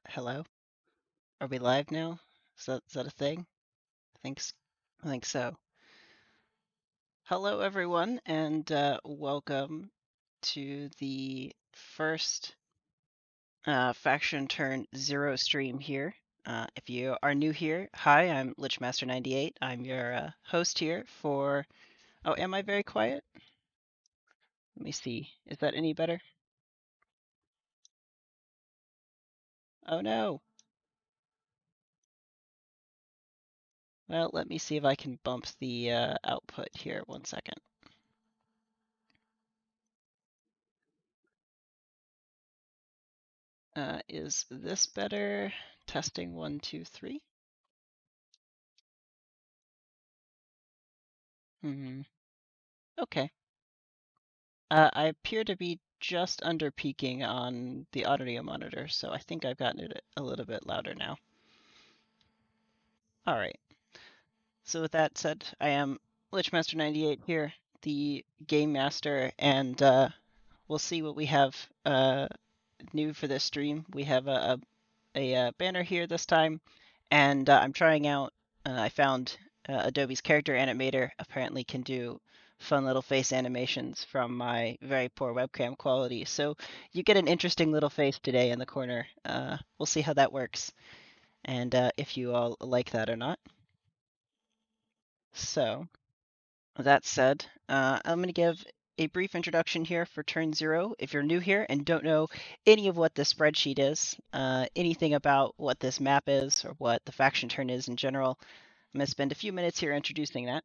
Hello? Are we live now? Is that a thing? I think so. Hello, everyone, and welcome to the first Faction Turn Zero stream here. If you are new here, hi, I'm Lichmaster98. I'm your host here for. Oh, am I very quiet? Let me see. Is that any better? Oh no. Well, let me see if I can bump the output here. 1 second. Is this better? Testing 1, 2, 3. Hmm. Okay. I appear to be just under peaking on the audio monitor, so I think I've gotten it a little bit louder now. All right. So with that said, I am Lichmaster98 here, the game master, and we'll see what we have new for this stream. We have a banner here this time, and I'm trying out. I found Adobe's character animator apparently can do fun little face animations from my very poor webcam quality. So you get an interesting little face today in the corner. We'll see how that works, and if you all like that or not. So that said, I'm going to give a brief introduction here for Turn Zero. If you're new here and don't know any of what this spreadsheet is, anything about what this map is, or what the faction turn is in general, I'm going to spend a few minutes here introducing that.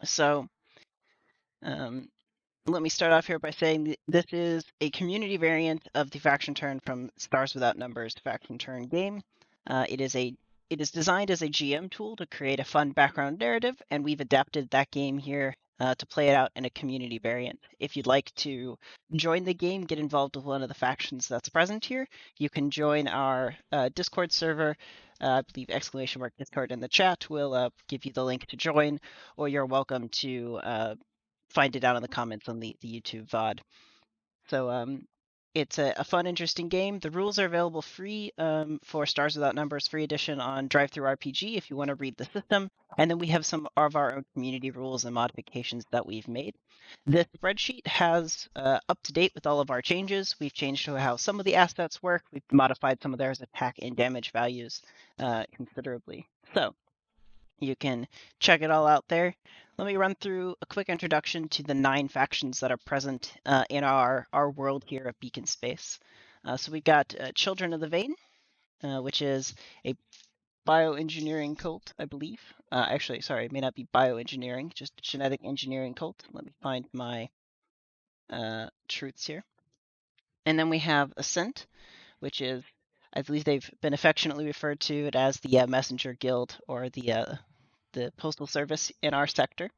So um, let me start off here by saying this is a community variant of the faction turn from Stars Without Numbers faction turn game. It is designed as a GM tool to create a fun background narrative, and we've adapted that game here to play it out in a community variant. If you'd like to join the game, get involved with one of the factions that's present here, you can join our Discord server. I believe !Discord in the chat will give you the link to join, or you're welcome to find it down in the comments on the YouTube VOD. So it's a fun, interesting game. The rules are available free for Stars Without Numbers free edition on DriveThruRPG if you want to read the system. And then we have some of our own community rules and modifications that we've made. This spreadsheet has up to date with all of our changes. We've changed how some of the assets work. We've modified some of their attack and damage values considerably. So you can check it all out there. Let me run through a quick introduction to the 9 factions that are present in our world here of Beacon Space. So we've got Children of the Vein, which is a bioengineering cult, I believe. Actually, sorry, it may not be bioengineering, just genetic engineering cult. Let me find my truths here. And then we have Ascent, which is, I believe they've been affectionately referred to it as the Messenger Guild, or the Postal Service in our sector.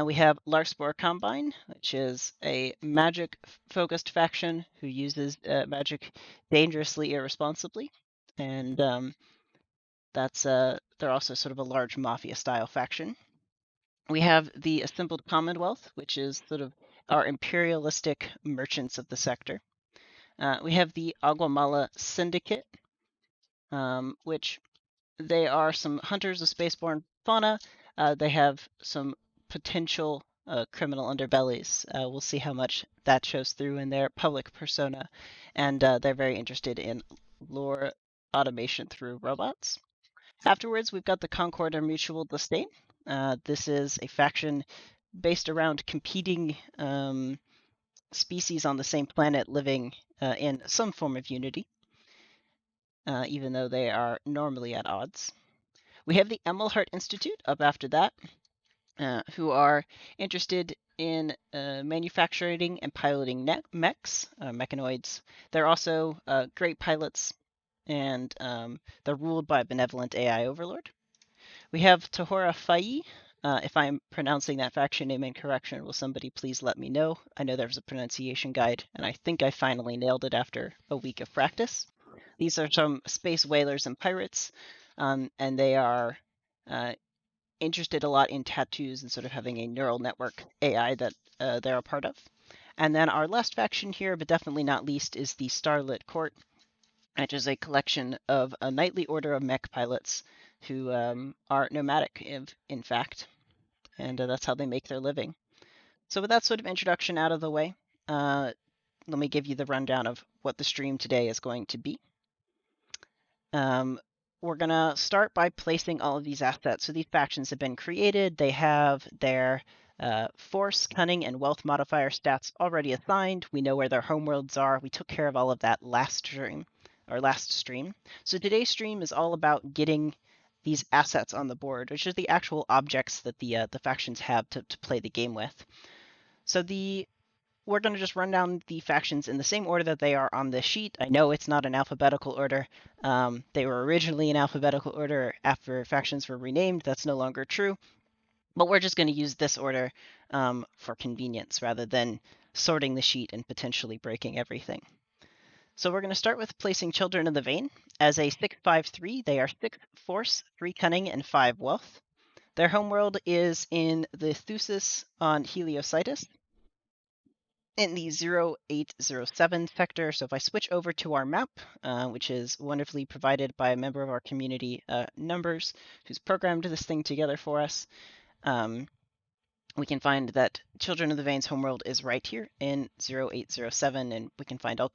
We have Larkspore Combine, which is a magic-focused faction who uses magic dangerously, irresponsibly, and they're also sort of a large mafia-style faction. We have the Assembled Commonwealth, which is sort of our imperialistic merchants of the sector. We have the Agamala Syndicate, which they are some hunters of spaceborne fauna. They have some potential criminal underbellies. We'll see how much that shows through in their public persona. And they're very interested in lore automation through robots. Afterwards, we've got the Concord or Mutual Disdain. This is a faction based around competing species on the same planet living in some form of unity, even though they are normally at odds. We have the Emelhart Institute up after that, who are interested in manufacturing and piloting mechs, mechanoids. They're also great pilots, and they're ruled by a benevolent AI overlord. We have Tahora Fai. If I'm pronouncing that faction name incorrect, will somebody please let me know? I know there's a pronunciation guide, and I think I finally nailed it after a week of practice. These are some space whalers and pirates, and they are interested a lot in tattoos and sort of having a neural network AI that they're a part of. And then our last faction here, but definitely not least, is the Starlit Court. which is a collection of a knightly order of mech pilots who are nomadic, in fact, and that's how they make their living. So with that sort of introduction out of the way, let me give you the rundown of what the stream today is going to be. We're going to start by placing all of these assets. So these factions have been created. They have their force, cunning, and wealth modifier stats already assigned. We know where their homeworlds are. We took care of all of that last stream. So today's stream is all about getting these assets on the board, which are the actual objects that the factions have to play the game with. So we're going to just run down the factions in the same order that they are on this sheet. I know it's not an alphabetical order. They were originally in alphabetical order after factions were renamed. That's no longer true. But we're just going to use this order for convenience rather than sorting the sheet and potentially breaking everything. So we're going to start with placing Children of the Vein. As a 6/5/3, they are 6 Force, 3 Cunning, and 5 Wealth. Their homeworld is in the Thusis on Heliocytus, in the 0807 sector. So if I switch over to our map, which is wonderfully provided by a member of our community, Numbers, who's programmed this thing together for us, we can find that Children of the Veins homeworld is right here in 0807, and we can find all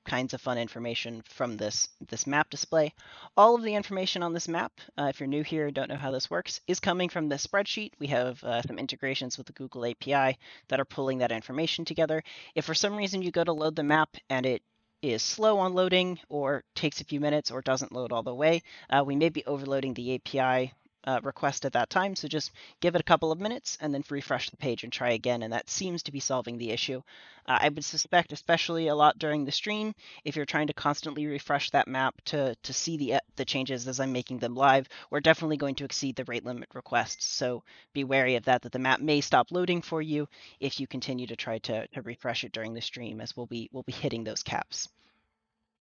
kinds of fun information from this map display. All of the information on this map, if you're new here and don't know how this works, is coming from this spreadsheet. We have some integrations with the Google API that are pulling that information together. If for some reason you go to load the map and it is slow on loading or takes a few minutes or doesn't load all the way, we may be overloading the API request at that time. So just give it a couple of minutes and then refresh the page and try again. And that seems to be solving the issue. I would suspect, especially a lot during the stream, if you're trying to constantly refresh that map to see the changes as I'm making them live, we're definitely going to exceed the rate limit requests. So be wary of that the map may stop loading for you if you continue to try to refresh it during the stream, as we'll be hitting those caps.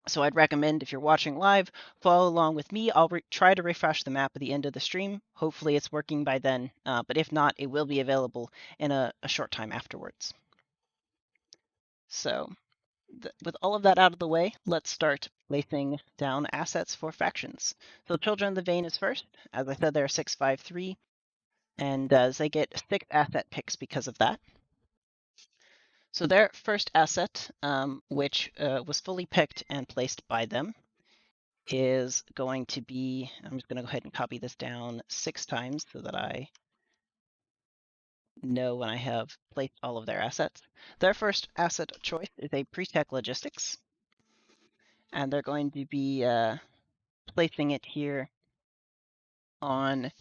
So I'd recommend, if you're watching live, follow along with me. I'll try to refresh the map at the end of the stream. Hopefully it's working by then, but if not, it will be available in a short time afterwards. So with all of that out of the way, let's start placing down assets for factions. So Children of the Vein is first. As I said, they're 6/5/3, and they get 6 asset picks because of that. So their first asset, which was fully picked and placed by them, is going to be, I'm just going to go ahead and copy this down 6 times so that I know when I have placed all of their assets. Their first asset choice is a pre-tech logistics, and they're going to be placing it here on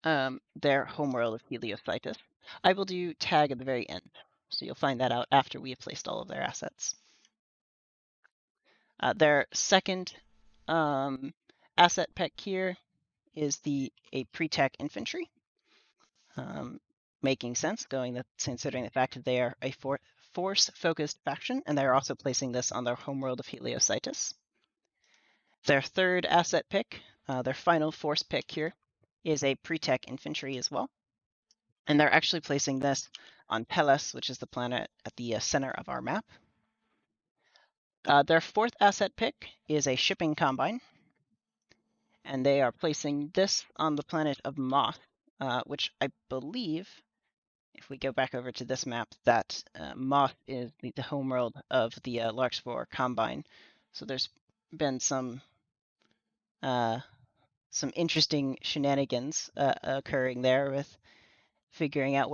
their homeworld of Heliocytus. I will do tag at the very end, so you'll find that out after we have placed all of their assets. Their second asset pick here is a pre-tech infantry. Making sense, considering the fact that they are a force-focused faction, and they're also placing this on their homeworld of Heliocytus. Their third asset pick, their final force pick here, is a pre-tech infantry as well. And they're actually placing this on Telus, which is the planet at the center of our map. Their fourth asset pick is a shipping combine, and they are placing this on the planet of Moth, which I believe, if we go back over to this map, that Moth is the homeworld of the Larkspur Combine. So there's been some interesting shenanigans occurring there with figuring out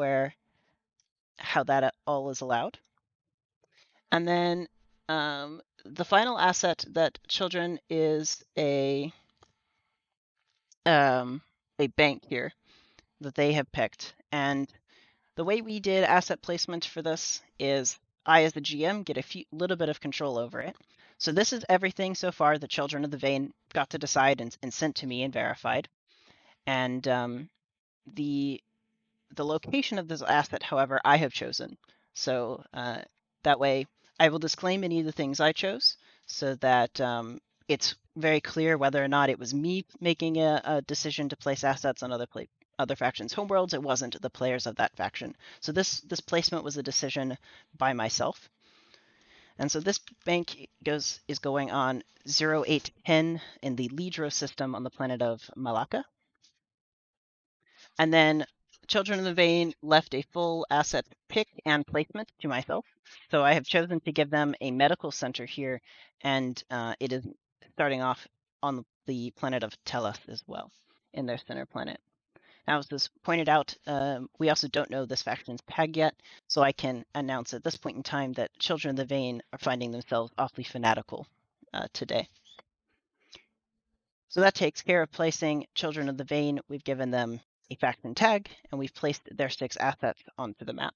how that all is allowed. And then the final asset that Children is a bank here that they have picked. And the way we did asset placement for this is I, as the GM, get a little bit of control over it. So this is everything so far the Children of the Vein got to decide and sent to me and verified. And the location of this asset, however, I have chosen. So that way I will disclaim any of the things I chose so that it's very clear whether or not it was me making a decision to place assets on other factions' homeworlds. It wasn't the players of that faction. So this placement was a decision by myself. And so this bank is going on 0810 in the Lidro system on the planet of Malacca. And then Children of the Vein left a full asset pick and placement to myself. So I have chosen to give them a medical center here, and it is starting off on the planet of Telus as well, in their center planet. Now, as this pointed out, we also don't know this faction's tag yet, so I can announce at this point in time that Children of the Vein are finding themselves awfully fanatical today. So that takes care of placing Children of the Vein. We've given them a faction tag, and we've placed their 6 assets onto the map.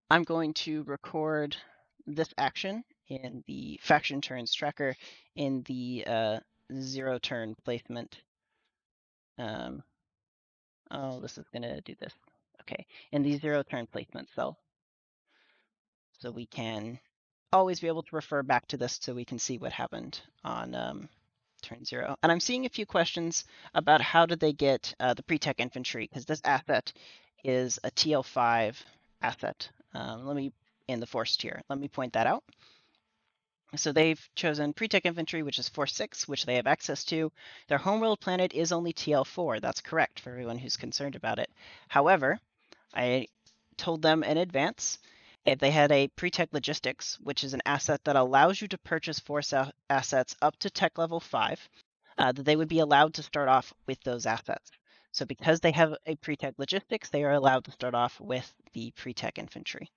I'm going to record this action in the faction turns tracker in the 0 turn placement. Oh, this is going to do this. Okay, in the 0 turn placement cell. So we can always be able to refer back to this so we can see what happened on turn 0. And I'm seeing a few questions about how did they get the pre-tech infantry, because this asset is a TL5 asset. In the force tier. Let me point that out. So they've chosen pre-tech infantry, which is force 6, which they have access to. Their homeworld planet is only TL4. That's correct for everyone who's concerned about it. However, I told them in advance if they had a pre-tech logistics, which is an asset that allows you to purchase force assets up to tech level 5, that they would be allowed to start off with those assets. So because they have a pre-tech logistics, they are allowed to start off with the pre-tech infantry.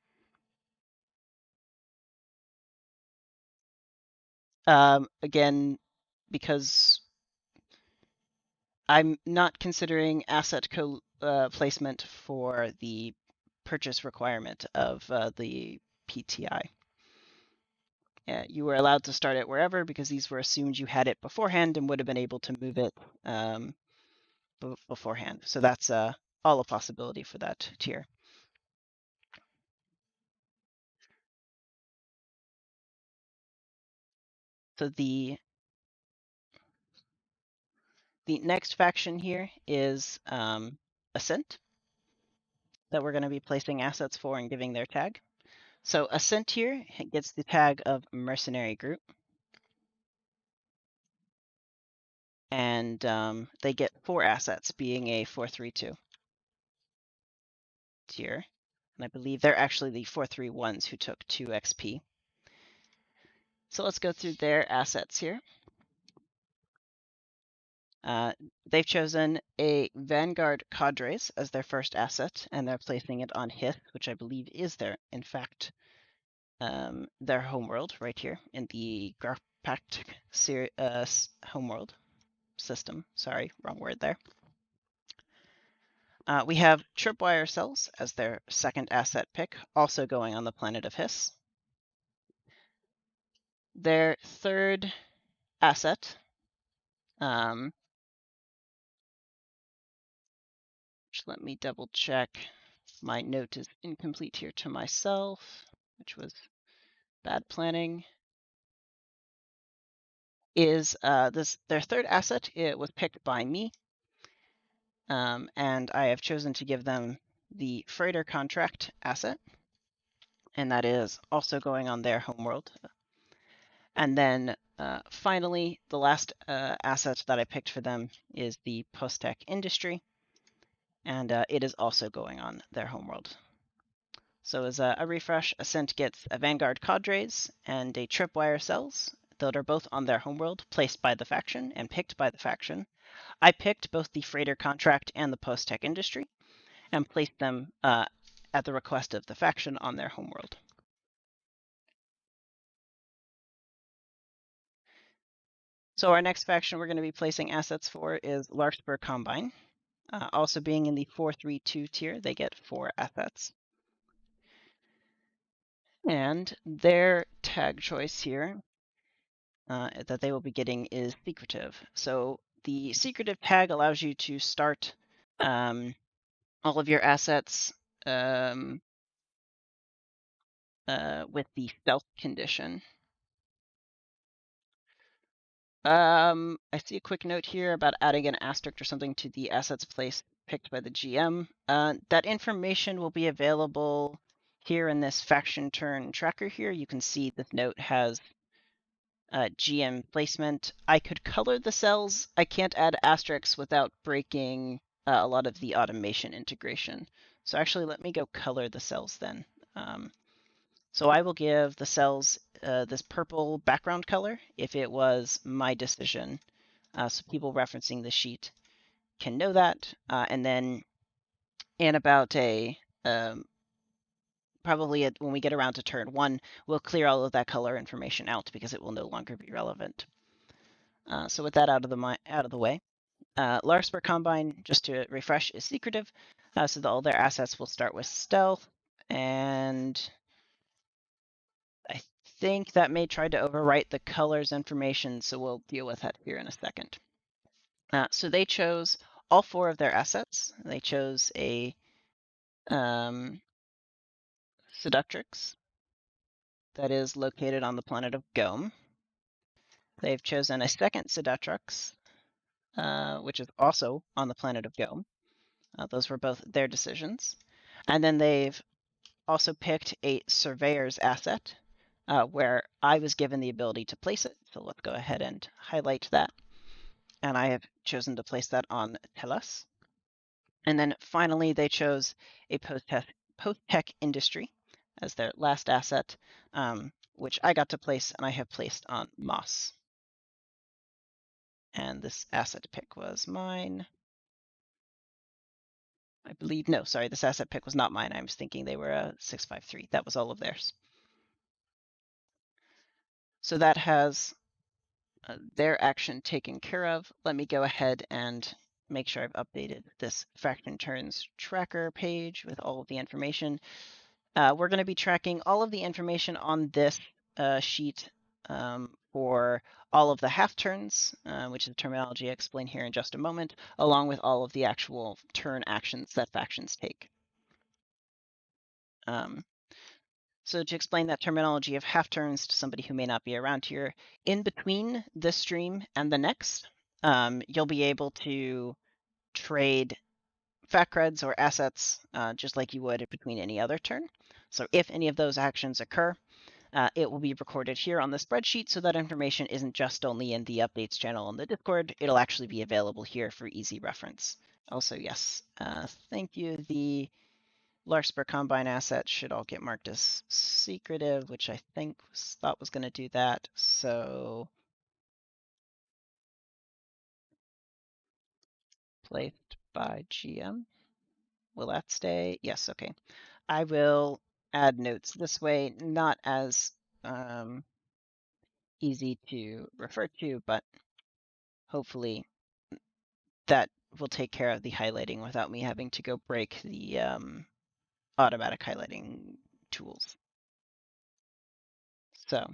Again, because I'm not considering asset placement for the purchase requirement of the PTI. You were allowed to start it wherever because these were assumed you had it beforehand and would have been able to move it beforehand. So that's all a possibility for that tier. So the next faction here is Ascent that we're going to be placing assets for and giving their tag. So Ascent here gets the tag of Mercenary Group. And they get 4 assets, being a 432 tier. And I believe they're actually the 431s who took 2 XP. So let's go through their assets here. They've chosen a Vanguard Cadres as their first asset, and they're placing it on Hith, which I believe is in fact, their homeworld right here in the Garpact homeworld system. Sorry, wrong word there. We have Tripwire Cells as their second asset pick, also going on the planet of Hiss. Their third asset, which let me double check. My note is incomplete here to myself, which was bad planning. Is their third asset? It was picked by me, and I have chosen to give them the freighter contract asset, and that is also going on their homeworld. And then finally, the last asset that I picked for them is the post-tech industry, and it is also going on their homeworld. So as a refresh, Ascent gets a Vanguard Cadres and a Tripwire Cells that are both on their homeworld, placed by the faction and picked by the faction. I picked both the freighter contract and the post-tech industry and placed them at the request of the faction on their homeworld. So our next faction we're going to be placing assets for is Larkspur Combine. Also being in the 432 tier, they get 4 assets. And their tag choice here that they will be getting is secretive. So the secretive tag allows you to start all of your assets with the stealth condition. I see a quick note here about adding an asterisk or something to the assets picked by the GM. That information will be available Here in this faction turn tracker here, you can see this note has GM placement. I could color the cells. I can't add asterisks without breaking a lot of the automation integration. So actually, let me go color the cells then. So I will give the cells this purple background color if it was my decision. So people referencing the sheet can know that. And then in about probably when we get around to turn 1, we'll clear all of that color information out because it will no longer be relevant. So with that out of the way, Larspur Combine, just to refresh, is secretive, so that all their assets will start with stealth, and I think that may try to overwrite the colors information, so we'll deal with that here in a second. So they chose all 4 of their assets. They chose a Seductrix that is located on the planet of Gome. They've chosen a second Seductrix, which is also on the planet of Gome. Those were both their decisions. And then they've also picked a Surveyor's asset, where I was given the ability to place it. So let's go ahead and highlight that. And I have chosen to place that on Telus. And then finally, they chose a post-tech industry as their last asset, which I got to place, and I have placed on Moss. And this asset pick was mine. I believe, no, sorry, this asset pick was not mine. I was thinking they were a 653. That was all of theirs. So that has their action taken care of. Let me go ahead and make sure I've updated this faction turns tracker page with all of the information. We're going to be tracking all of the information on this sheet for all of the half turns, which is the terminology I explain here in just a moment, along with all of the actual turn actions that factions take. So to explain that terminology of half turns to somebody who may not be around here, in between this stream and the next, you'll be able to trade fact creds or assets just like you would between any other turn. So if any of those actions occur, it will be recorded here on the spreadsheet, so that information isn't just only in the updates channel on the Discord. It'll actually be available here for easy reference. Also, yes, thank you. The Larspur Combine assets should all get marked as secretive, which I thought was going to do that. So placed by GM. Will that stay? Yes, okay. I will add notes this way, not as easy to refer to, but hopefully that will take care of the highlighting without me having to go break the automatic highlighting tools. So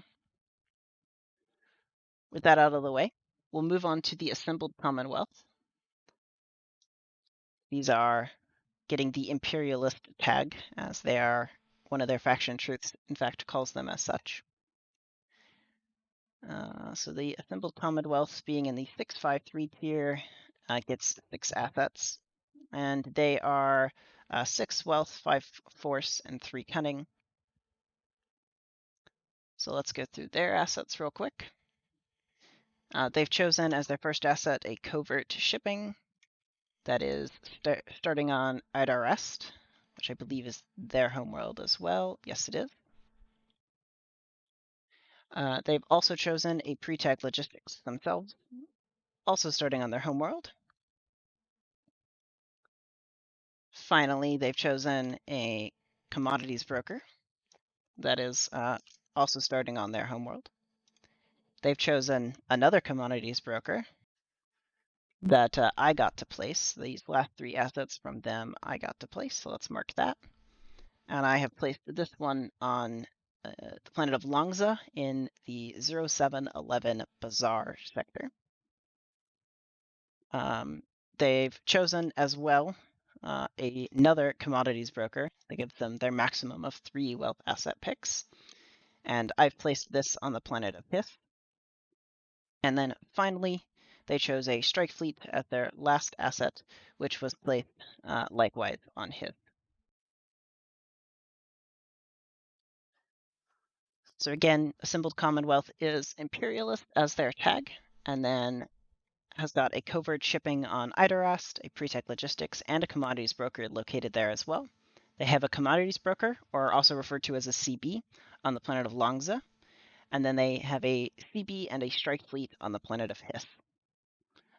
with that out of the way, we'll move on to the assembled Commonwealth. These are getting the imperialist tag, as they are one of their faction truths, in fact, calls them as such. So the assembled Commonwealth, being in the 653 tier, gets 6 assets, and they are 6 wealth, 5 force, and 3 cunning. So let's go through their assets real quick. They've chosen as their first asset a covert shipping that is starting on Idarest, which I believe is their homeworld as well. Yes, it is. They've also chosen a pre-tag logistics themselves, also starting on their homeworld. Finally, they've chosen a commodities broker that is also starting on their homeworld. They've chosen another commodities broker that I got to place. These last 3 assets from them I got to place, so let's mark that. And I have placed this one on the planet of Longza in the 0711 Bazaar sector. They've chosen as well another commodities broker that gives them their maximum of 3 wealth asset picks. And I've placed this on the planet of Hith. And then finally, they chose a strike fleet as their last asset, which was placed likewise on Hith. So again, assembled Commonwealth is imperialist as their tag, and then has got a covert shipping on Idarast, a pre-tech logistics, and a commodities broker located there as well. They have a commodities broker, or also referred to as a CB, on the planet of Longza, and then they have a CB and a strike fleet on the planet of Hith.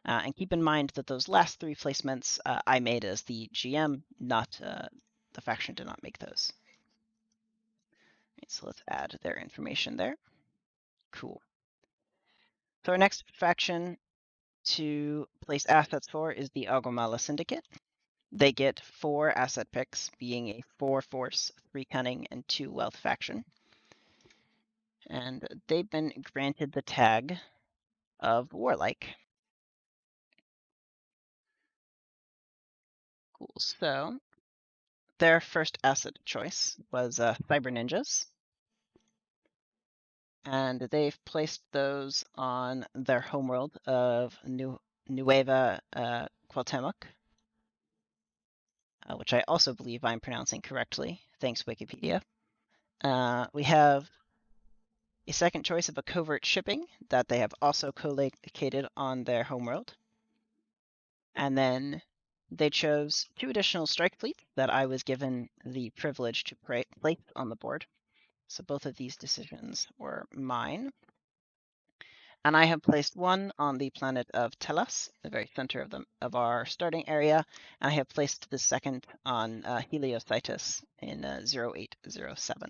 And keep in mind that those last three placements I made as the GM, not the faction did not make those. Right, so let's add their information there. Cool. So our next faction to place assets for is the Agamala Syndicate. They get 4 asset picks, being a 4 force, 3 cunning, and 2 wealth faction. And they've been granted the tag of Warlike. Cool. So their first asset choice was Cyber Ninjas. And they've placed those on their homeworld of Nueva Cuauhtemoc, which I also believe I'm pronouncing correctly. Thanks, Wikipedia. We have a second choice of a covert shipping that they have also co-located on their homeworld. And then they chose 2 additional strike fleets that I was given the privilege to place on the board. So both of these decisions were mine. And I have placed one on the planet of Telus, the very center of our starting area, and I have placed the second on Heliocytus in 0807.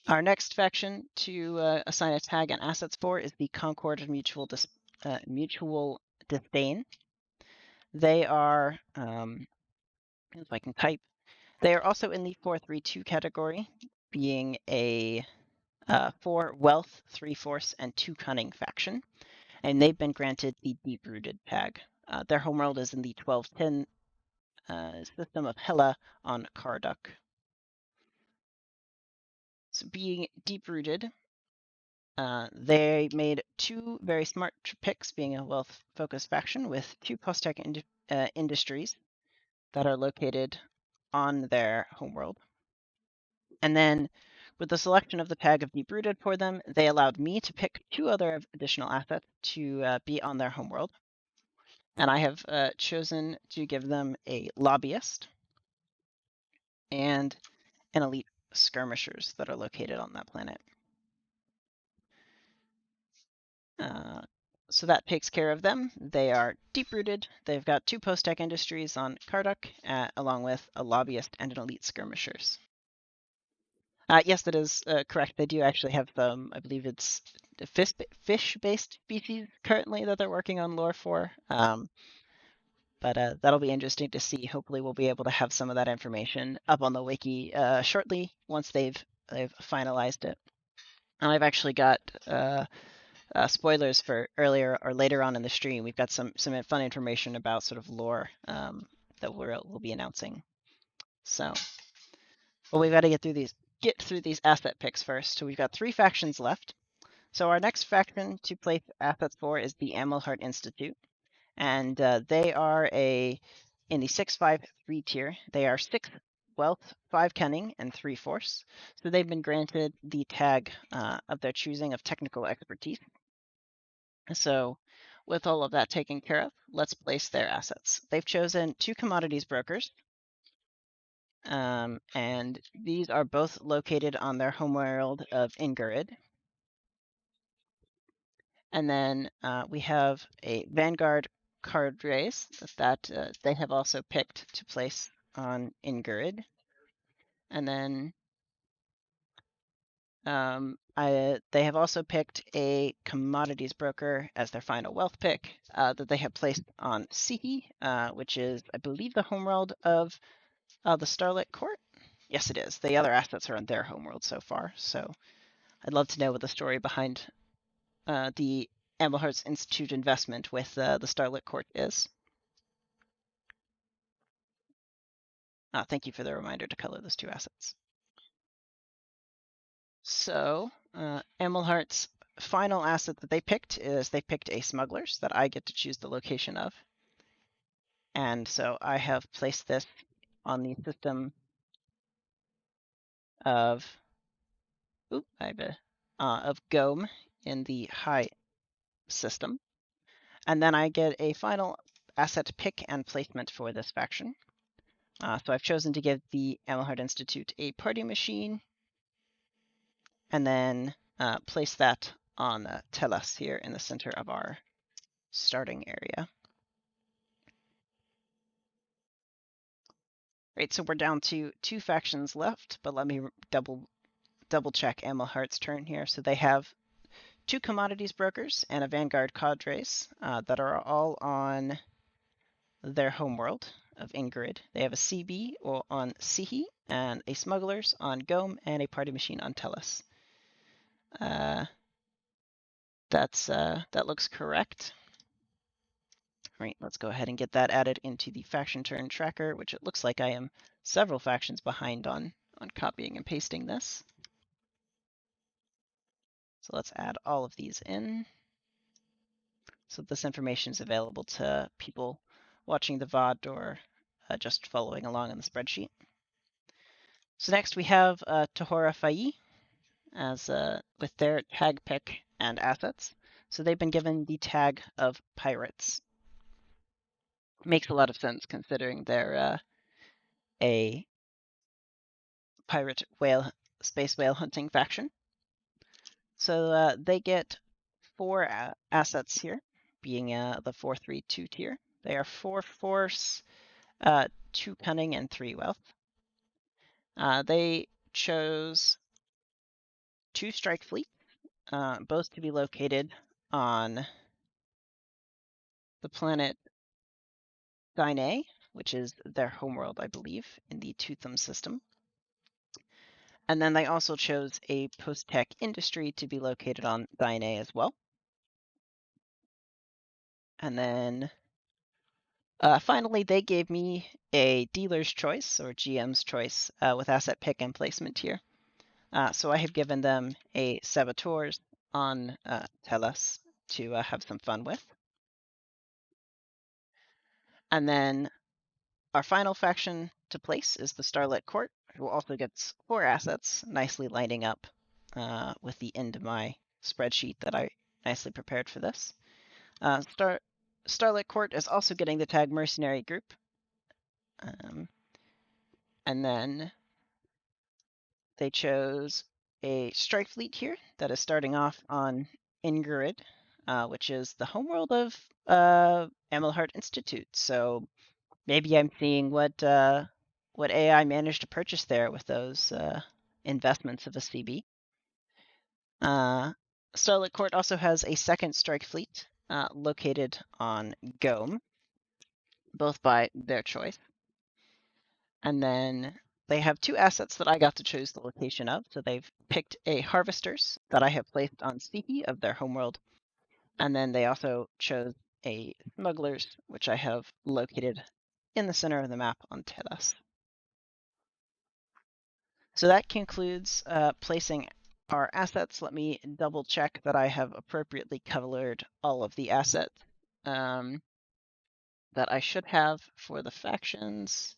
Our next faction to assign a tag and assets for is the Concord Mutual Disdain. They are, if I can type, they are also in the 432 category, being a 4 wealth, 3 force, and 2 cunning faction. And they've been granted the Deep-Rooted tag. Their homeworld is in the 1210 system of Hela on Karduk. So being deep-rooted, they made 2 very smart picks, being a wealth-focused faction with 2 post-tech industries that are located on their homeworld. And then with the selection of the tag of Deep-Rooted for them, they allowed me to pick 2 other additional assets to be on their homeworld. And I have chosen to give them a lobbyist and an elite skirmishers that are located on that planet. So that takes care of them. They are deep-rooted. They've got 2 post-tech industries on Karduk, along with a lobbyist and an elite skirmishers. Yes, that is correct. They do actually have them. I believe it's fish-based species currently that they're working on lore for. But that'll be interesting to see. Hopefully we'll be able to have some of that information up on the wiki shortly once they've finalized it. And I've actually got spoilers for earlier or later on in the stream. We've got some fun information about sort of lore that we'll be announcing. So, well, we've got to get through these asset picks first. So we've got 3 factions left. So our next faction to place assets for is the Amelhart Institute. And they are in the 6-5-3 tier. They are 6 wealth, 5 cunning, and 3 force. So they've been granted the tag of their choosing of technical expertise. So with all of that taken care of, let's place their assets. They've chosen 2 commodities brokers. And these are both located on their homeworld of Ingurid. And then we have a Vanguard card race that they have also picked to place on Ingurid. And then they have also picked a commodities broker as their final wealth pick that they have placed on Sihi, which is, I believe, the homeworld of the Starlit Court. Yes, it is. The other assets are on their homeworld so far. So I'd love to know what the story behind the Amelhart's Institute investment with the Starlit Court is. Thank you for the reminder to color those 2 assets. So Amelhart's final asset that they picked is they picked a smugglers that I get to choose the location of. And so I have placed this on the system of of GOM in the high system. And then I get a final asset pick and placement for this faction. So I've chosen to give the Amelhart Institute a party machine, and then place that on Telus here in the center of our starting area. Right, so we're down to 2 factions left, but let me double check Amelhart's turn here. So they have 2 commodities brokers and a vanguard cadres that are all on their homeworld of Ingrid. They have a CB on Sihi, and a smugglers on Gome, and a party machine on Telus. That looks correct. All right, let's go ahead and get that added into the faction turn tracker, which it looks like I am several factions behind on copying and pasting this. So let's add all of these in. So this information is available to people watching the VOD or just following along on the spreadsheet. So next we have Tahora Faye as with their tag pick and assets. So they've been given the tag of pirates. Makes a lot of sense considering they're a pirate space whale hunting faction. So they get 4 assets here, being the 4-3-2 tier. They are 4 force, 2 cunning, and 3 wealth. They chose 2 strike fleet, both to be located on the planet Dyne, which is their homeworld, I believe, in the Tootham system. And then they also chose a post-tech industry to be located on Dyne as well. And then finally, they gave me a dealer's choice or GM's choice with asset pick and placement here. So I have given them a Saboteurs on Telus to have some fun with. And then our final faction to place is the Starlit Court, who also gets 4 assets, nicely lining up with the end of my spreadsheet that I nicely prepared for this. Starlit Court is also getting the tag Mercenary Group. And then they chose a strike fleet here that is starting off on Ingrid, which is the homeworld of Amelhart Institute. So maybe I'm seeing what AI managed to purchase there with those investments of a CB. Starlit Court also has a second strike fleet located on Gome, both by their choice. And then they have 2 assets that I got to choose the location of. So they've picked a Harvesters that I have placed on Sihi of their homeworld. And then they also chose a Smugglers, which I have located in the center of the map on Telus. So that concludes placing our assets. Let me double check that I have appropriately colored all of the assets that I should have for the factions.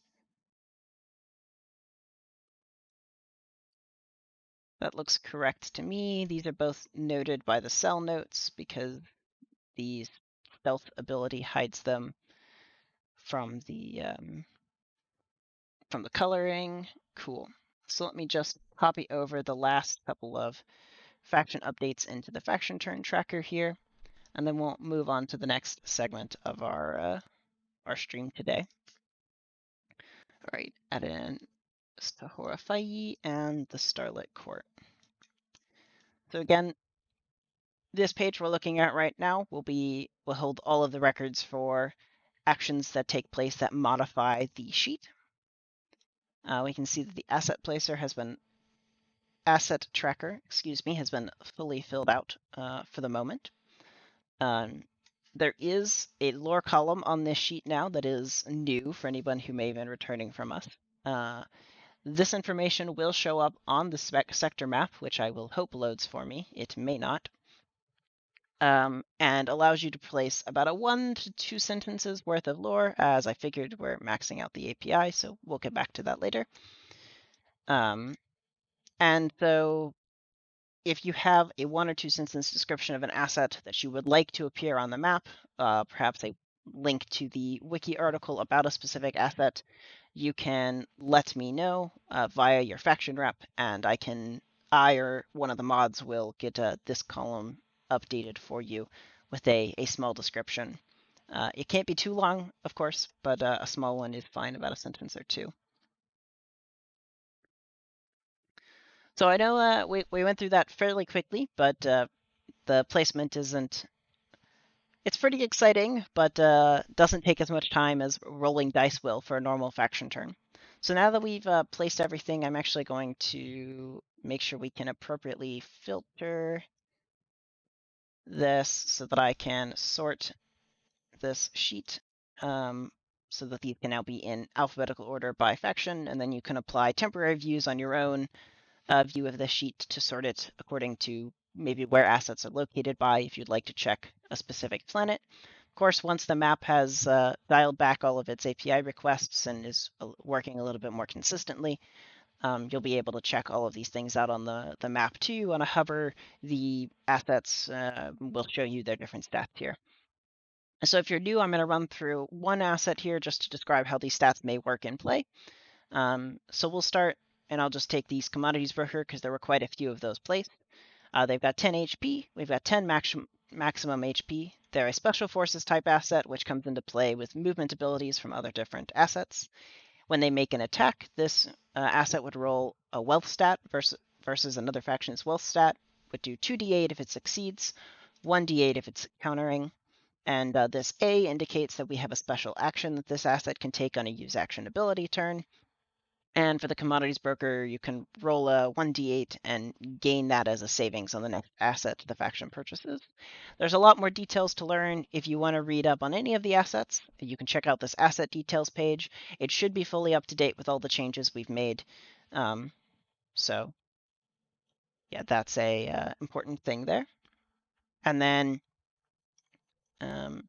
That looks correct to me. These are both noted by the cell notes because the stealth ability hides them from the coloring. Cool. So let me just copy over the last couple of faction updates into the faction turn tracker here, and then we'll move on to the next segment of our stream today. All right, add in Tahora Faye and the Starlit Court. So again, this page we're looking at right now will hold all of the records for actions that take place that modify the sheet. We can see that the asset tracker, has been fully filled out for the moment. There is a lore column on this sheet now that is new for anyone who may have been returning from us. This information will show up on the sector map, which I will hope loads for me. It may not. And allows you to place about a 1 to 2 sentences worth of lore, as I figured we're maxing out the API, so we'll get back to that later. And so if you have a 1 or 2 sentence description of an asset that you would like to appear on the map, perhaps a link to the wiki article about a specific asset, you can let me know via your faction rep, and I or one of the mods will get this column updated for you with a small description. It can't be too long, of course, but a small one is fine, about a sentence or two. So I know we went through that fairly quickly, but the placement isn't. It's pretty exciting, but doesn't take as much time as rolling dice will for a normal faction turn. So now that we've placed everything, I'm actually going to make sure we can appropriately filter this so that I can sort this sheet so that these can now be in alphabetical order by faction, and then you can apply temporary views on your own view of the sheet to sort it according to maybe where assets are located by if you'd like to check a specific planet. Of course, once the map has dialed back all of its API requests and is working a little bit more consistently, you'll be able to check all of these things out on the map too. On a hover, the assets will show you their different stats here. So if you're new, I'm going to run through one asset here just to describe how these stats may work in play. So we'll start, and I'll just take these commodities broker because there were quite a few of those placed. They've got 10 HP. We've got 10 maximum HP. They're a special forces type asset, which comes into play with movement abilities from other different assets. When they make an attack, this asset would roll a wealth stat versus another faction's wealth stat. Would do 2d8 if it succeeds, 1d8 if it's countering. And this A indicates that we have a special action that this asset can take on a use action ability turn. And for the commodities broker, you can roll a 1d8 and gain that as a savings on the next asset the faction purchases. There's a lot more details to learn. If you want to read up on any of the assets, you can check out this asset details page. It should be fully up to date with all the changes we've made. So yeah, that's a important thing there. And then um,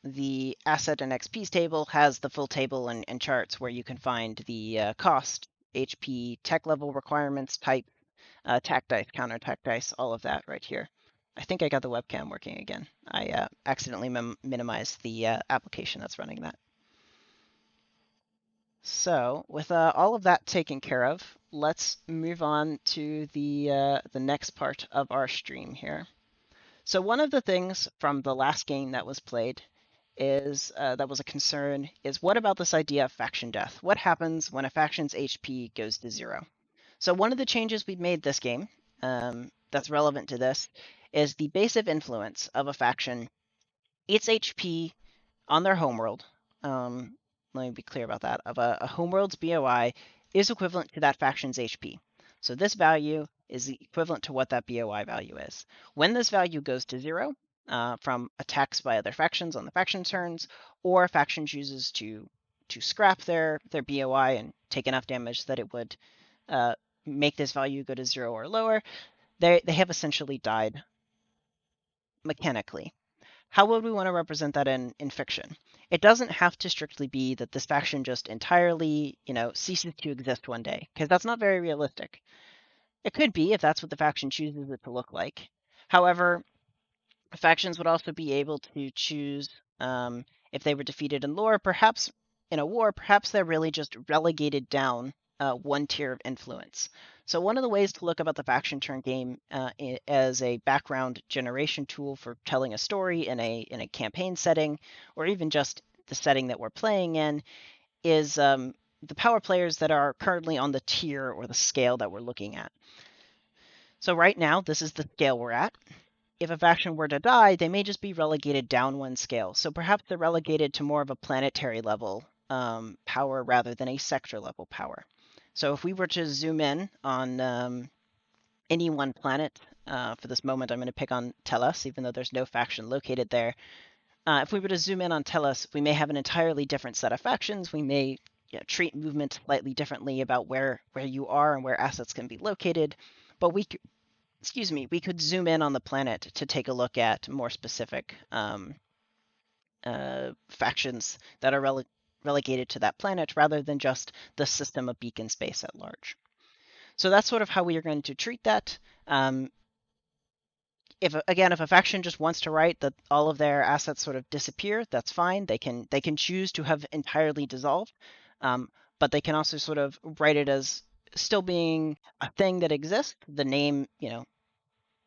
the asset and XP's table has the full table and charts where you can find the cost, HP, tech level requirements, type, tack dice, counter tack dice, all of that right here. I think I got the webcam working again. I accidentally minimized the application that's running that. So with all of that taken care of, let's move on to the next part of our stream here. So one of the things from the last game that was played is that was a concern is what about this idea of faction death? What happens when a faction's HP goes to 0? So one of the changes we've made this game that's relevant to this is the base of influence of a faction, its HP on their homeworld. Let me be clear about that. Of a homeworld's BOI is equivalent to that faction's HP. So this value is equivalent to what that BOI value is. When this value goes to 0, from attacks by other factions on the faction turns, or a faction chooses to scrap their BOI and take enough damage that it would make this value go to 0 or lower, they have essentially died mechanically. How would we want to represent that in fiction? It doesn't have to strictly be that this faction just entirely, ceases to exist one day, because that's not very realistic. It could be if that's what the faction chooses it to look like. However, factions would also be able to choose if they were defeated in lore, perhaps in a war, perhaps they're really just relegated down one tier of influence. So one of the ways to look about the faction turn game as a background generation tool for telling a story in a campaign setting, or even just the setting that we're playing in, is the power players that are currently on the tier or the scale that we're looking at. So right now, this is the scale we're at. If a faction were to die, they may just be relegated down one scale. So perhaps they're relegated to more of a planetary level power rather than a sector level power. So if we were to zoom in on any one planet, for this moment I'm going to pick on Telus, even though there's no faction located there. If we were to zoom in on Telus, we may have an entirely different set of factions. We may treat movement slightly differently about where you are and where assets can be located. But we could zoom in on the planet to take a look at more specific factions that are relegated to that planet rather than just the system of beacon space at large. So that's sort of how we are going to treat that. If a faction just wants to write that all of their assets sort of disappear, that's fine. They can choose to have entirely dissolved, but they can also sort of write it as still being a thing that exists. The name,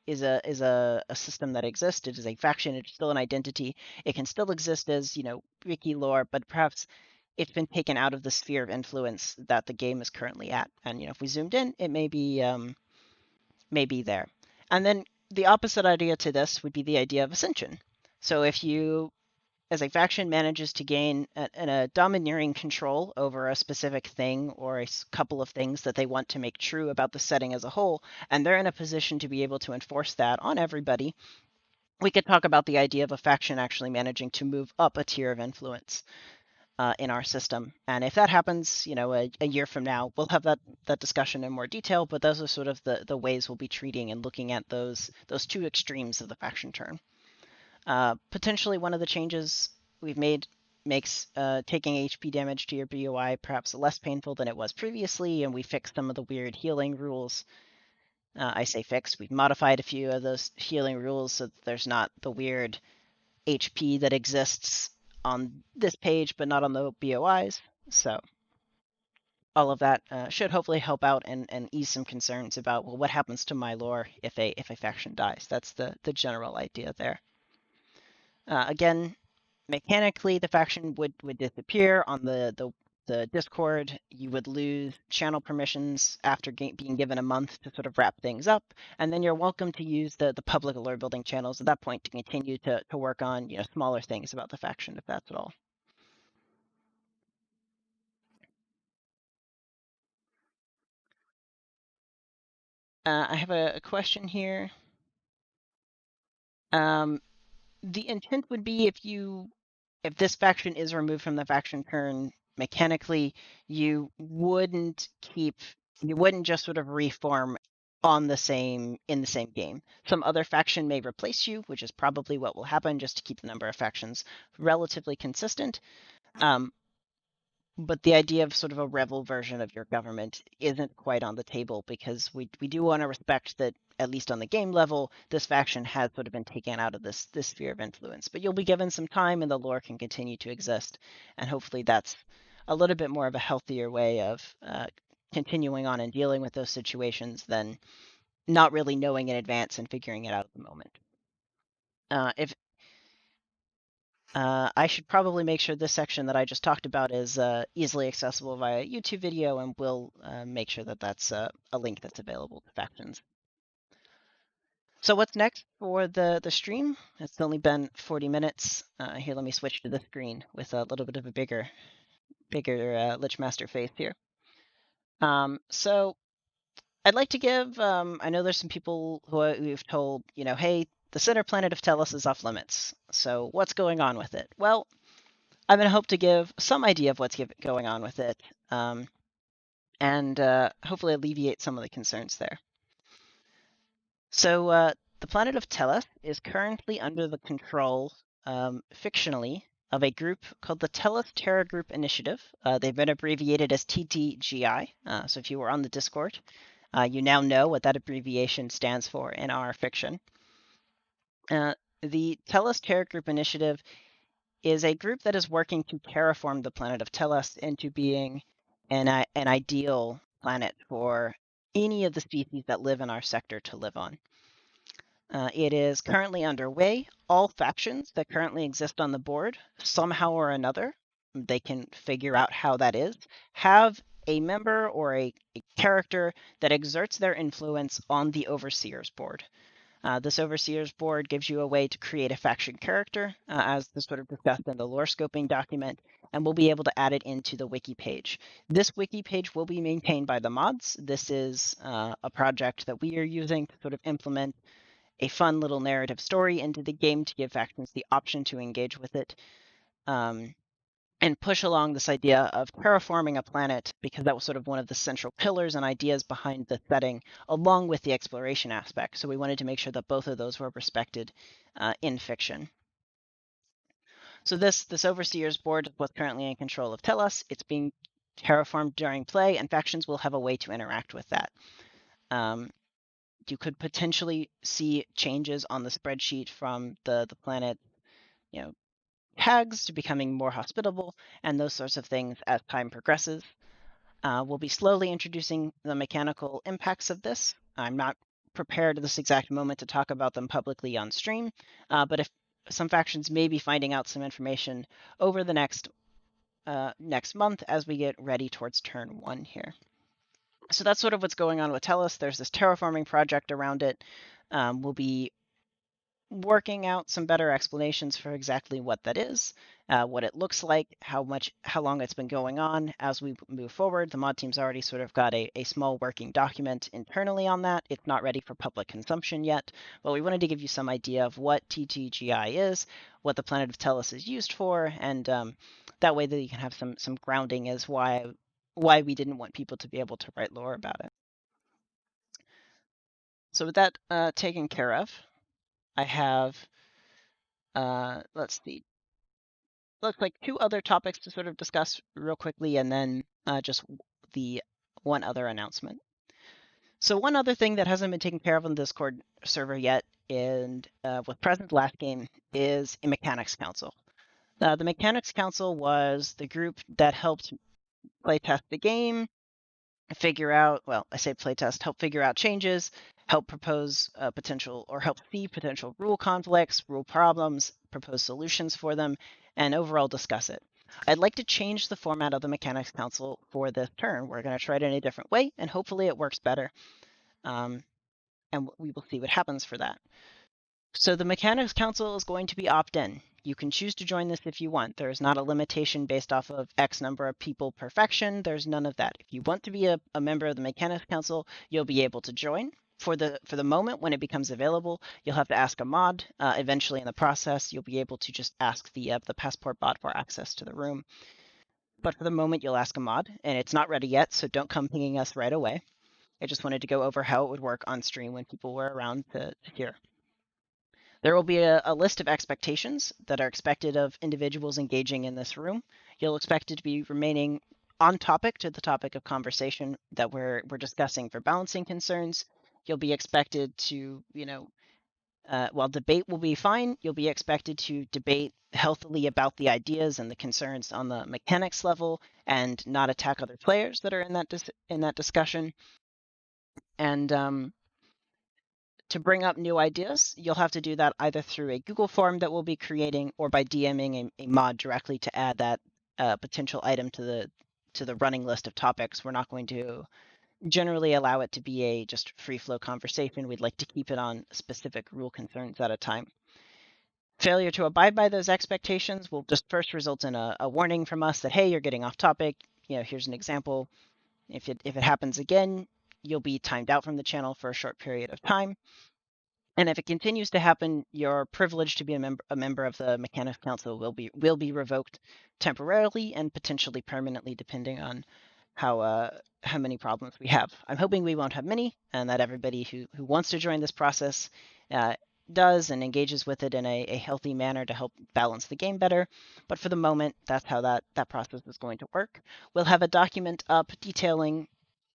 is a system that exists. It is a faction. It's still an identity. It can still exist as wiki lore, but perhaps it's been taken out of the sphere of influence that the game is currently at. And if we zoomed in, it may be there. And then the opposite idea to this would be the idea of ascension. So if you, as a faction, manages to gain a domineering control over a specific thing or a couple of things that they want to make true about the setting as a whole, and they're in a position to be able to enforce that on everybody, we could talk about the idea of a faction actually managing to move up a tier of influence in our system. And if that happens, a year from now, we'll have that discussion in more detail. But those are sort of the ways we'll be treating and looking at those two extremes of the faction turn. Potentially, one of the changes we've made makes taking HP damage to your BOI perhaps less painful than it was previously, and we fixed some of the weird healing rules. I say fixed. We've modified a few of those healing rules so that there's not the weird HP that exists on this page, but not on the BOIs. So all of that should hopefully help out and ease some concerns about, well, what happens to my lore if a faction dies? That's the general idea there. Again, mechanically, the faction would disappear on the Discord. You would lose channel permissions after being given a month to sort of wrap things up, and then you're welcome to use the public alert building channels at that point to continue to work on smaller things about the faction, if that's at all. I have a question here. The intent would be if this faction is removed from the faction turn mechanically, you wouldn't just sort of reform in the same game. Some other faction may replace you, which is probably what will happen, just to keep the number of factions relatively consistent. But the idea of sort of a rebel version of your government isn't quite on the table, because we do want to respect that, at least on the game level, this faction has sort of been taken out of this sphere of influence. But you'll be given some time and the lore can continue to exist. And hopefully that's a little bit more of a healthier way of continuing on and dealing with those situations than not really knowing in advance and figuring it out at the moment. If I should probably make sure this section that I just talked about is easily accessible via YouTube video, and we'll make sure that that's a link that's available to factions. So what's next for the stream? It's only been 40 minutes. Here, let me switch to the screen with a little bit of a bigger Lichmaster face here. So I'd like to give, I know there's some people who've told, hey, the center planet of Telus is off limits. So what's going on with it? Well, I'm going to hope to give some idea of what's going on with it, and hopefully alleviate some of the concerns there. So the planet of Telus is currently under the control, fictionally, of a group called the Telus Terra Group Initiative. They've been abbreviated as TTGI. So if you were on the Discord, you now know what that abbreviation stands for in our fiction. The Telus Terra Group Initiative is a group that is working to terraform the planet of Telus into being an ideal planet for any of the species that live in our sector to live on. It is currently underway. All factions that currently exist on the board, somehow or another, they can figure out how that is, have a member or a character that exerts their influence on the Overseer's board. This Overseer's board gives you a way to create a faction character, as sort of discussed in the lore scoping document, and we'll be able to add it into the wiki page. This wiki page will be maintained by the mods. This is a project that we are using to sort of implement a fun little narrative story into the game to give factions the option to engage with it. And push along this idea of terraforming a planet, because that was sort of one of the central pillars and ideas behind the setting, along with the exploration aspect. So we wanted to make sure that both of those were respected in fiction. So this Overseer's board was currently in control of Telus. It's being terraformed during play, and factions will have a way to interact with that. You could potentially see changes on the spreadsheet from the planet, tags to becoming more hospitable, and those sorts of things as time progresses. We'll be slowly introducing the mechanical impacts of this. I'm not prepared at this exact moment to talk about them publicly on stream, but if some factions may be finding out some information over the next month as we get ready towards turn 1 here. So that's sort of what's going on with Telus. There's this terraforming project around it. We'll be working out some better explanations for exactly what that is, what it looks like, how long it's been going on as we move forward. The mod team's already sort of got a small working document internally on that. It's not ready for public consumption yet, but we wanted to give you some idea of what TTGI is, what the planet of Telus is used for, and that way that you can have some grounding as why we didn't want people to be able to write lore about it. So with that taken care of, I have, let's see, looks like 2 other topics to sort of discuss real quickly, and then just the one other announcement. So one other thing that hasn't been taken care of on the Discord server yet, and was present last game, is a Mechanics Council. The Mechanics Council was the group that helped playtest the game, figure out, well, I say playtest, help figure out changes, help propose potential, or help see potential rule conflicts, rule problems, propose solutions for them, and overall discuss it. I'd like to change the format of the Mechanics Council for this turn. We're going to try it in a different way, and hopefully it works better. And we will see what happens for that. So the Mechanics Council is going to be opt-in. You can choose to join this if you want. There is not a limitation based off of X number of people per faction. There's none of that. If you want to be a member of the Mechanics Council, you'll be able to join. For the moment when it becomes available, you'll have to ask a mod. Eventually in the process, you'll be able to just ask the passport bot for access to the room. But for the moment, you'll ask a mod, and it's not ready yet, so don't come pinging us right away. I just wanted to go over how it would work on stream when people were around to hear. There will be a list of expectations that are expected of individuals engaging in this room. You'll expect it to be remaining on topic to the topic of conversation that we're discussing for balancing concerns. You'll be expected to, while debate will be fine, you'll be expected to debate healthily about the ideas and the concerns on the mechanics level and not attack other players that are in that discussion. And to bring up new ideas, you'll have to do that either through a Google form that we'll be creating or by DMing a mod directly to add that potential item to the running list of topics. We're not going to generally allow it to be a just free flow conversation. We'd like to keep it on specific rule concerns at a time. Failure to abide by those expectations will just first result in a warning from us that, hey, you're getting off topic. Here's an example. If it happens again, you'll be timed out from the channel for a short period of time. And if it continues to happen, your privilege to be a member of the Mechanics Council will be revoked temporarily and potentially permanently, depending on how many problems we have. I'm hoping we won't have many, and that everybody who wants to join this process does and engages with it in a healthy manner to help balance the game better. But for the moment, that's how that process is going to work. We'll have a document up detailing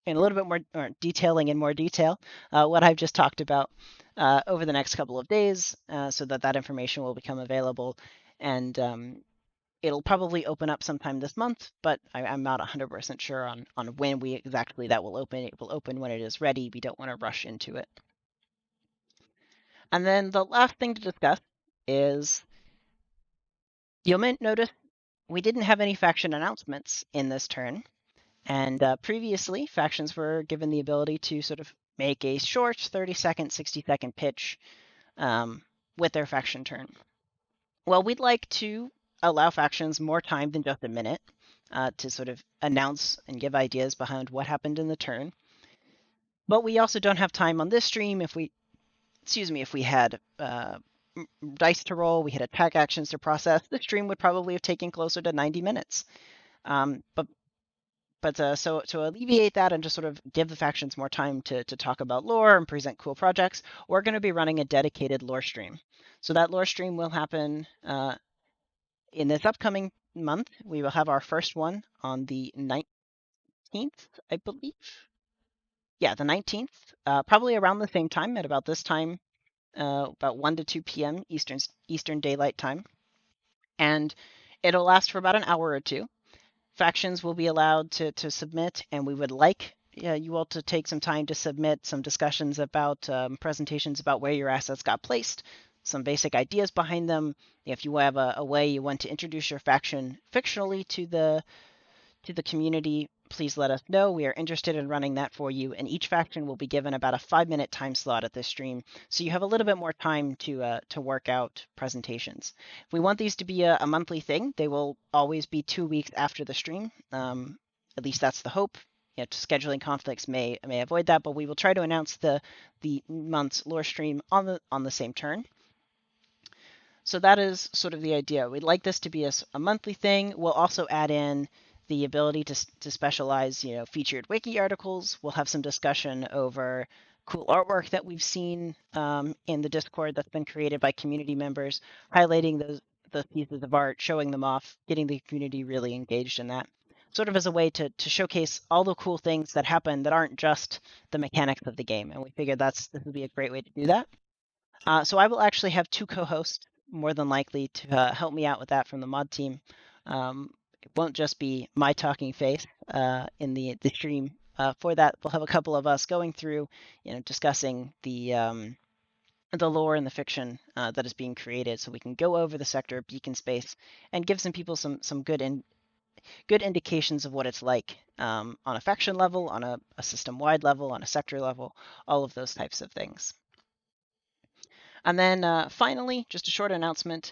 in a little bit more, or detailing in more detail, what I've just talked about over the next couple of days, so that information will become available. And it'll probably open up sometime this month, but I'm not 100% sure on when exactly that will open. It will open when it is ready. We don't want to rush into it. And then the last thing to discuss is, you'll notice we didn't have any faction announcements in this turn. And previously, factions were given the ability to sort of make a short 30-second, 60-second pitch with their faction turn. Well, we'd like to allow factions more time than just a minute to sort of announce and give ideas behind what happened in the turn. But we also don't have time on this stream. If we had dice to roll, we had attack actions to process, the stream would probably have taken closer to 90 minutes. But so to alleviate that and just sort of give the factions more time to talk about lore and present cool projects, we're going to be running a dedicated lore stream. So that lore stream will happen in this upcoming month, we will have our first one on the 19th, I believe. Yeah, the 19th, probably around the same time, at about this time, about 1 to 2 p.m. Eastern Daylight Time. And it'll last for about an hour or two. Factions will be allowed to submit, and we would like you all to take some time to submit some discussions about presentations about where your assets got placed, some basic ideas behind them. If you have a way you want to introduce your faction fictionally to the community, please let us know. We are interested in running that for you, and each faction will be given about a 5-minute time slot at this stream, so you have a little bit more time to work out presentations. If we want these to be a monthly thing, they will always be 2 weeks after the stream. At least that's the hope. Scheduling conflicts may avoid that, but we will try to announce the month's lore stream on the same turn. So that is sort of the idea. We'd like this to be a monthly thing. We'll also add in the ability to specialize, featured wiki articles. We'll have some discussion over cool artwork that we've seen in the Discord that's been created by community members, highlighting those pieces of art, showing them off, getting the community really engaged in that. Sort of as a way to showcase all the cool things that happen that aren't just the mechanics of the game. And we figured this would be a great way to do that. So I will actually have 2 co-hosts, more than likely, to help me out with that from the mod team. It won't just be my talking face in the stream. For that, we'll have a couple of us going through, discussing the lore and the fiction that is being created, so we can go over the sector beacon space and give some people some good indications of what it's like on a faction level, on a system-wide level, on a sector level, all of those types of things. And then finally, just a short announcement.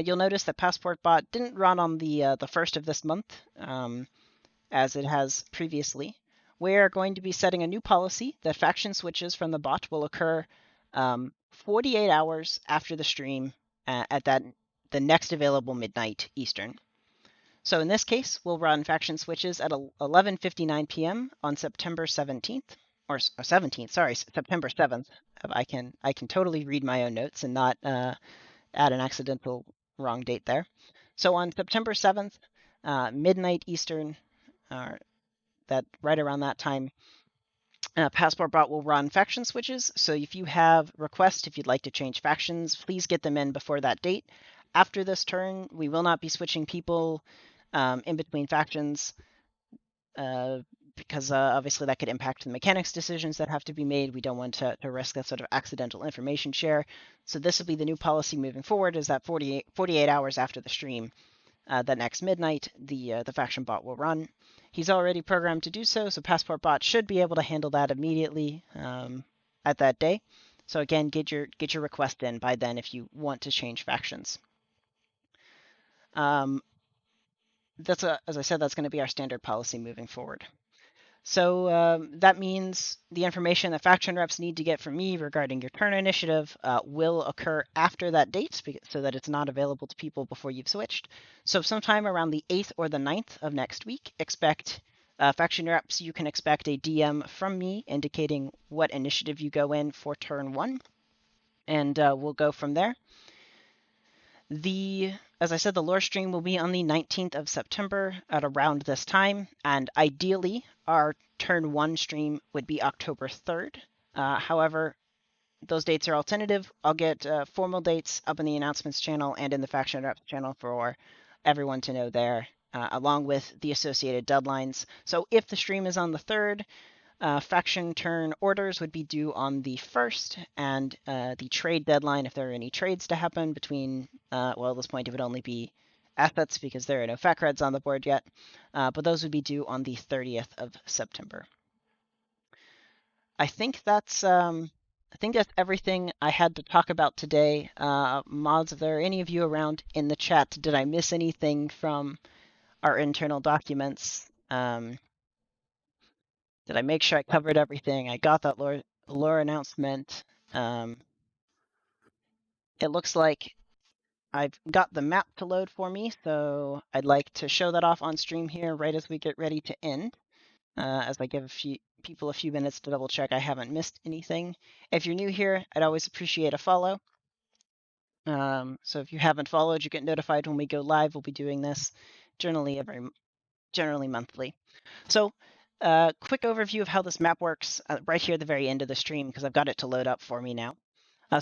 You'll notice that Passport Bot didn't run on the first of this month, as it has previously. We're going to be setting a new policy that faction switches from the bot will occur 48 hours after the stream at the next available midnight Eastern. So in this case, we'll run faction switches at 11:59 p.m. on September 17th. Or 17th, sorry, September 7th. I can totally read my own notes and not add an accidental wrong date there. So on September 7th, midnight Eastern, that right around that time, Passport Bot will run faction switches. So if you have requests, if you'd like to change factions, please get them in before that date. After this turn, we will not be switching people in between factions. Because obviously that could impact the mechanics decisions that have to be made. We don't want to risk that sort of accidental information share. So this will be the new policy moving forward, is that 48 hours after the stream, that next midnight, the faction bot will run. He's already programmed to do so, so Passport Bot should be able to handle that immediately at that day. So again, get your request in by then if you want to change factions. As I said, that's going to be our standard policy moving forward. So that means the information that faction reps need to get from me regarding your turn initiative will occur after that date, so that it's not available to people before you've switched. So sometime around the 8th or the 9th of next week, expect faction reps, you can expect a DM from me indicating what initiative you go in for turn 1, and we'll go from there. As I said, the lore stream will be on the 19th of September at around this time, and ideally, our turn 1 stream would be October 3rd. However, those dates are alternative. I'll get formal dates up in the announcements channel and in the faction reps channel for everyone to know there, along with the associated deadlines. So if the stream is on the 3rd, faction turn orders would be due on the 1st, and the trade deadline, if there are any trades to happen between, well, at this point it would only be assets because there are no fac creds on the board yet, but those would be due on the 30th of September. I think that's everything I had to talk about today. Mods, if there are any of you around in the chat, did I miss anything from our internal documents? Did I make sure I covered everything? I got that lore announcement. It looks like I've got the map to load for me, so I'd like to show that off on stream here right as we get ready to end, as I give people a few minutes to double check I haven't missed anything. If you're new here, I'd always appreciate a follow. So if you haven't followed, you get notified when we go live. We'll be doing this generally monthly. So quick overview of how this map works right here at the very end of the stream, because I've got it to load up for me now.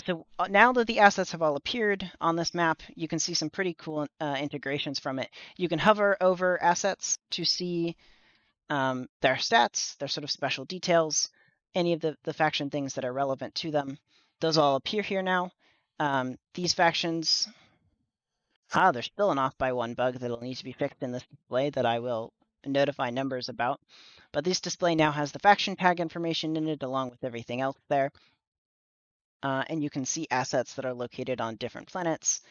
So now that the assets have all appeared on this map, you can see some pretty cool integrations from it. You can hover over assets to see their stats, their sort of special details, any of the faction things that are relevant to them. Those all appear here now. These factions, there's still an off by one bug that'll need to be fixed in this display that I will notify numbers about. But this display now has the faction tag information in it along with everything else there. And you can see assets that are located on different planets.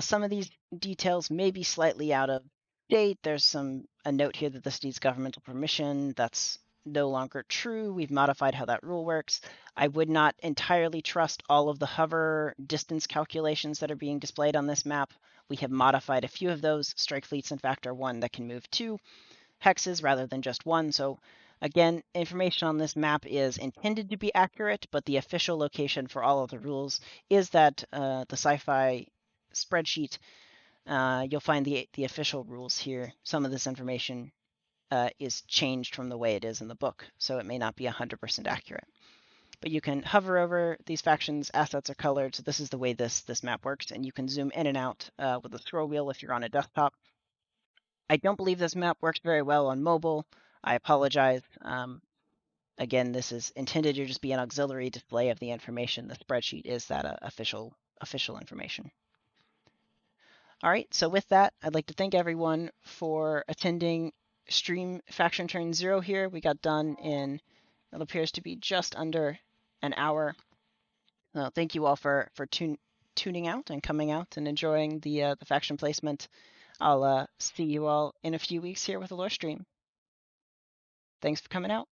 Some of these details may be slightly out of date. There's a note here that this needs governmental permission. That's no longer true. We've modified how that rule works. I would not entirely trust all of the hover distance calculations that are being displayed on this map. We have modified a few of those. Strike fleets, in fact, are one that can move 2 hexes rather than just 1. So again, information on this map is intended to be accurate, but the official location for all of the rules is that the sci-fi spreadsheet. You'll find the official rules here. Some of this information is changed from the way it is in the book, so it may not be 100% accurate. But you can hover over these factions, assets are colored, so this is the way this map works, and you can zoom in and out with a scroll wheel if you're on a desktop. I don't believe this map works very well on mobile. I apologize. Again, this is intended to just be an auxiliary display of the information. The spreadsheet is that official information. All right, so with that, I'd like to thank everyone for attending Stream Faction Turn 0 here. We got done in, it appears to be just under an hour. Thank you all for tuning out and coming out and enjoying the faction placement. I'll see you all in a few weeks here with a lore stream. Thanks for coming out.